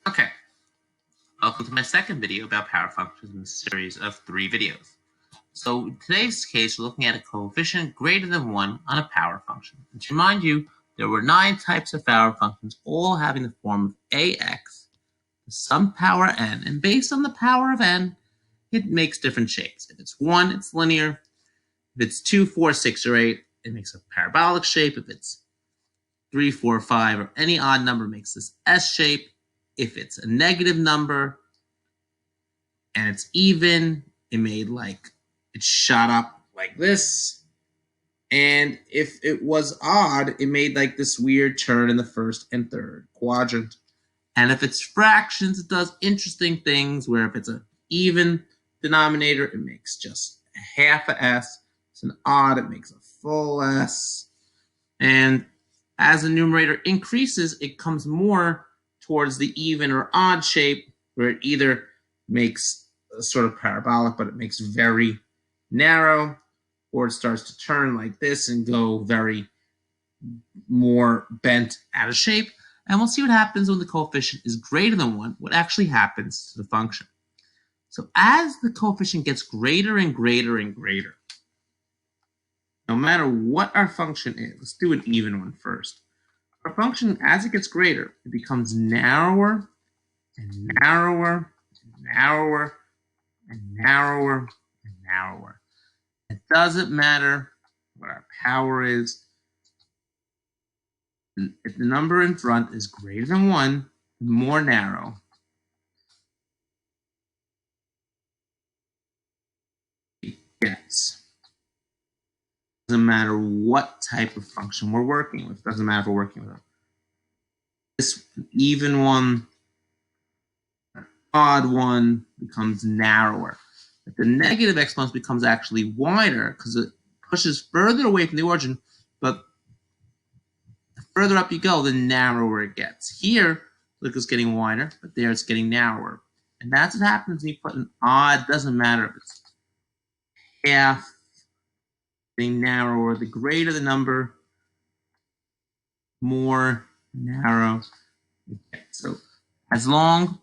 Okay, welcome to my second video about power functions in a series of 3 videos. So in today's case, we're looking at a coefficient greater than 1 on a power function. And to remind you, there were 9 types of power functions, all having the form of ax to some power n, and based on the power of n, it makes different shapes. If it's 1, it's linear. If it's 2, 4, 6, or 8, it makes a parabolic shape. If it's 3, 4, 5, or any odd number, makes this S shape. If it's a negative number and it's even, it shot up like this. And if it was odd, it made like this weird turn in the first and third quadrant. And if it's fractions, it does interesting things where if it's an even denominator, it makes just a half a S. If it's an odd, it makes a full S. And as the numerator increases, it comes more towards the even or odd shape, where it either makes a sort of parabolic, but it makes very narrow, or it starts to turn like this and go very more bent out of shape. And we'll see what happens when the coefficient is greater than 1, what actually happens to the function. So as the coefficient gets greater and greater and greater, no matter what our function is, let's do an even one first. Our function, as it gets greater, it becomes narrower and narrower and narrower and narrower and narrower. It doesn't matter what our power is. If the number in front is greater than 1, the more narrow it gets. Doesn't matter what type of function we're working with. Doesn't matter if we're working with this even one, an odd one becomes narrower. If the negative exponent becomes actually wider because it pushes further away from the origin, but the further up you go, the narrower it gets. Here, look, it's getting wider, but there it's getting narrower. And that's what happens when you put an odd. Doesn't matter if it's half, being narrower. The greater the number, more narrow it gets. So as long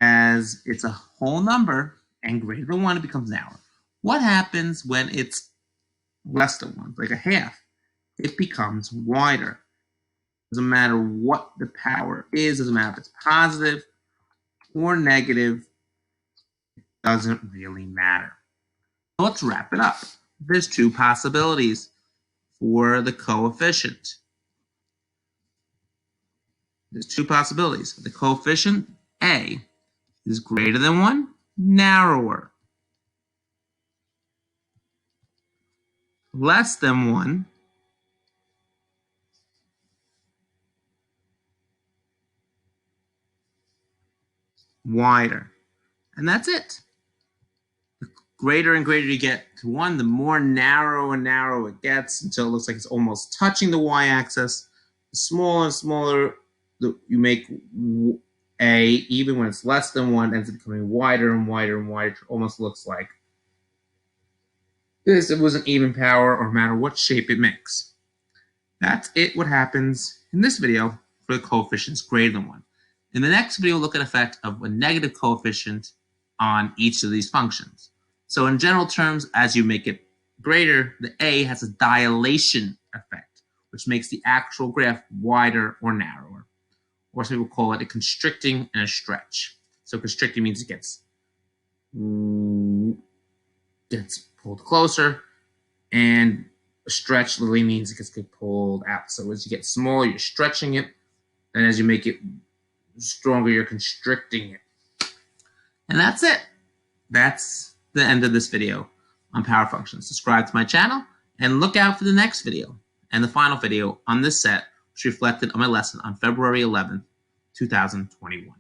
as it's a whole number and greater than 1, it becomes narrower. What happens when it's less than 1, like a half? It becomes wider. Doesn't matter what the power is, doesn't matter if it's positive or negative, it doesn't really matter. So let's wrap it up. There's 2 possibilities for the coefficient. There's 2 possibilities. The coefficient A is greater than 1, narrower. Less than 1, wider. And that's it. The greater and greater you get to 1, the more narrow and narrow it gets until it looks like it's almost touching the y-axis. The smaller and smaller you make A, even when it's less than 1, ends up becoming wider and wider and wider. It almost looks like this. It was an even power, or no matter what shape it makes. That's it, what happens in this video for the coefficients greater than 1. In the next video, we'll look at the effect of a negative coefficient on each of these functions. So in general terms, as you make it greater, the A has a dilation effect, which makes the actual graph wider or narrower. Or some people call it a constricting and a stretch. So constricting means it gets pulled closer, and a stretch literally means it gets pulled out. So as you get smaller, you're stretching it, and as you make it stronger, you're constricting it. And that's it. That's the end of this video on power functions. Subscribe to my channel and look out for the next video and the final video on this set, which reflected on my lesson on February 11th, 2021.